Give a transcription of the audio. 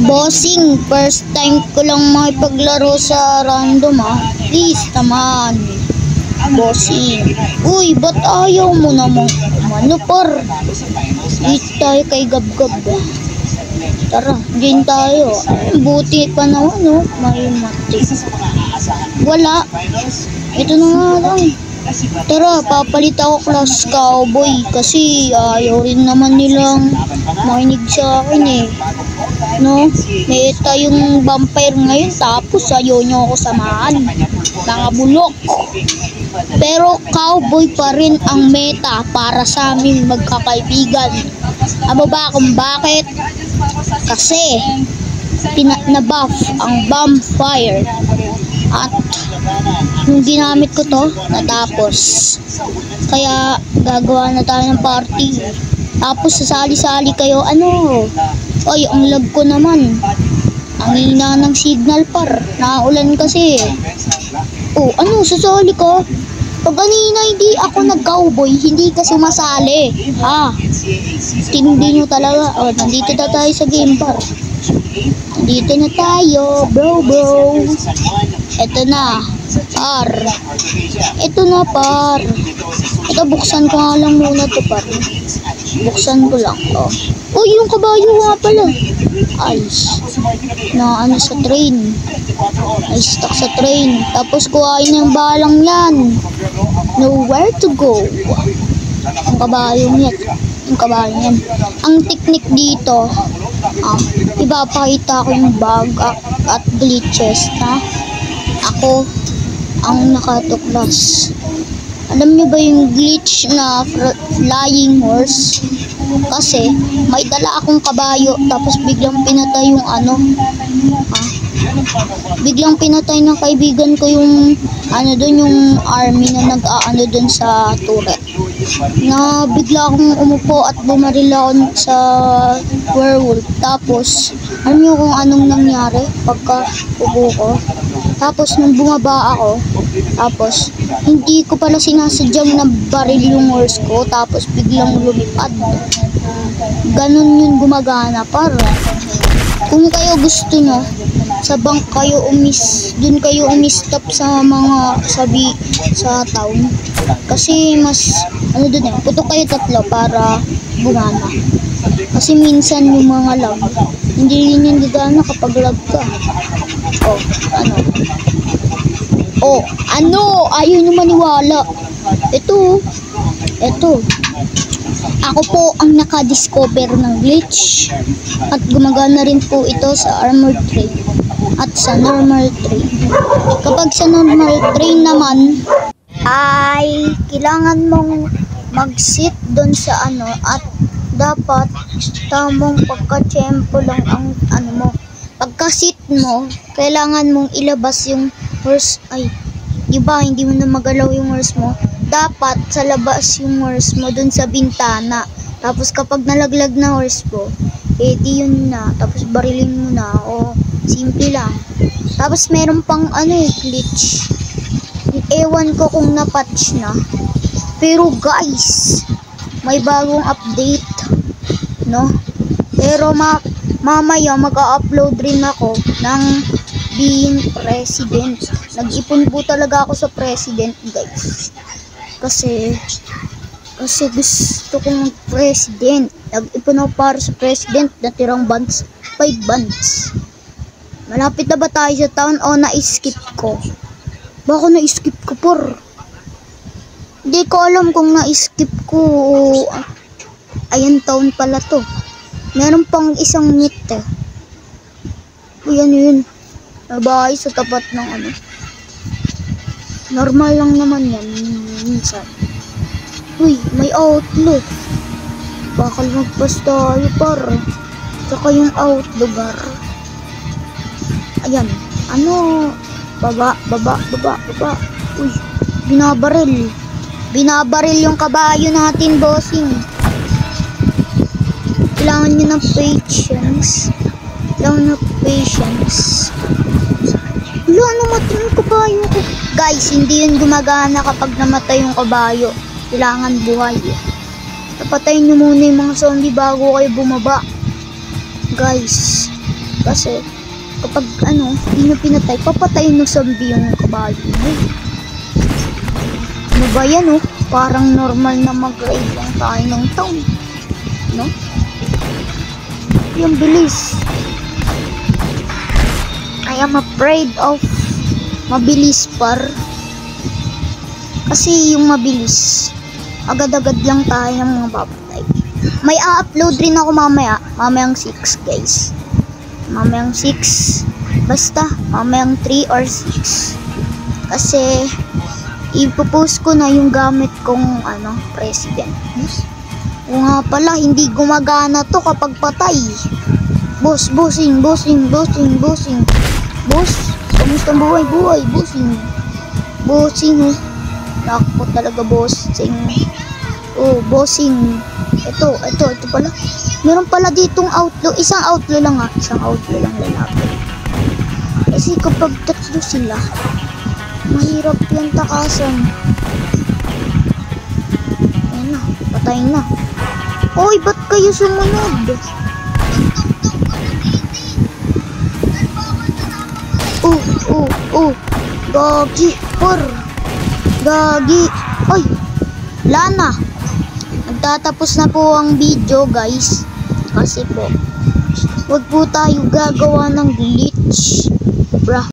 Bossing, first time ko lang makipaglaro sa random Please naman. Bossing. Uy, ba't ayaw mo naman? Ano par? Dito tayo kay Gab-Gab. Tara, din tayo. Buti pa naman, no? May mati. Wala. Ito na nga lang. Tara, papalit ako class cowboy kasi ayaw rin naman nilang makinig sa akin no? May tayong vampire ngayon tapos ayaw nyo ako samahan. Nakabulok. Pero cowboy pa rin ang meta para sa aming magkakaibigan. Amo ba kung bakit? Kasi na-buff ang vampire at nung ginamit ko to natapos, kaya gagawa na tayo ng party. Tapos sasali-sali kayo. Ay, ang lag ko naman, ang hina ng signal par, naulan kasi. Sasali ko? Pag kanina hindi ako nag-cowboy, hindi ka sumasali. Tindi nyo talaga. Nandito na tayo sa game par. Nandito na tayo, bro. Eto na, par. Ito na, par. Ito, buksan ko nga lang muna to, par. Buksan ko lang to. Yung kabayo nga pala. Ayos. Sa train. Ay, stuck sa train. Tapos kuhain yung balang yan. Nowhere to go. Yung kabayo yan. Ang technique dito, ipapakita ko yung bug at glitches na ako ang nakatuklas. Alam niyo ba yung glitch na flying horse? Kasi may dala akong kabayo tapos biglang pinatay yung biglang pinatay ng kaibigan ko yung yung army na nag-aano dun sa turret. Na bigla akong umupo at bumaril ako sa werewolf. Tapos alam niyo kung anong nangyari pagka upo ko? Tapos nung bumaba ako, tapos hindi ko pala sinasadyang na baril yung horse ko, tapos biglang lumipad. Ganun yun gumagana para. Kung kayo gusto nyo, sa bank kayo dun kayo umistop sa mga sa town. Kasi mas putok kayo tatlo para gumana. Kasi minsan yung mga lag, hindi rin yung gagana kapag lag ka. Ayaw nyo maniwala. Ito. Ako po ang naka-discover ng glitch. At gumagana rin po ito sa armored train at sa normal train. Kapag sa normal train naman, ay kailangan mong mag-sit doon sa at dapat tamang pagka-tempo lang ang pagka-sit mo, kailangan mong ilabas yung horse. Diba, hindi mo na magalaw yung horse mo. Dapat sa labas yung horse mo dun sa bintana. Tapos kapag nalaglag na horse mo, di yun na. Tapos barilin mo na. Simple lang. Tapos meron pang glitch. Ewan ko kung na-patch na. Pero guys, may bagong update, no? Pero mamaya mag-upload rin ako ng being president. Nag-ipon po talaga ako sa president, guys. Kasi gusto kong president. Nag-ipon ako para sa president. Natirang bands, 5 bands. Malapit na ba tayo sa town o na-skip ko? Baka na-skip ko por. Hindi ko alam kung na-skip ko. Ayan, town pala to. Meron pang isang meet yun. Bahay sa tapat ng normal lang naman yan minsan. Uy, may outlook. Bakal magpas tayo par. Saka yung outlugar. Ayan. Baba. Uy, binabaril yung kabayo natin, bossing. Kailangan nyo ng patience. Namatay yung kabayo ko. Guys, hindi yun gumagana kapag namatay yung kabayo. Kailangan buhay. Napatayin nyo muna yung mga zombie bago kayo bumaba. Guys, Kasi kapag hindi nyo pinatay, papatayin ng zombie yung kabayo nyo. Ano ba yan Parang normal na mag-raid lang tayo ng town. No? Yung bilis. I am afraid of mabilis par. Kasi yung mabilis, agad-agad lang tayo ng mga papatay. May a-upload rin ako mamayang 6 guys. Mamayang 6. Basta, mamayang 3 or 6. Kasi, ipopost ko na yung gamit kong president. O nga pala, hindi gumagana to kapag patay. Boss, bossing. Boss, kamusta buhay, bossing. Nakpo talaga, bossing. Oh, bossing. Ito pala. Meron pala ditong outlaw. Isang outlaw lang lalaki. Kasi kapag tatlo sila, mahirap yan takasan. Ayan na, patay na. Oy, ba't kayo sumunod? Gagi, Gagi. Oy, Lana. Nagtatapos na po ang video guys. Kasi po, wag po tayo gagawa ng glitch. Bra.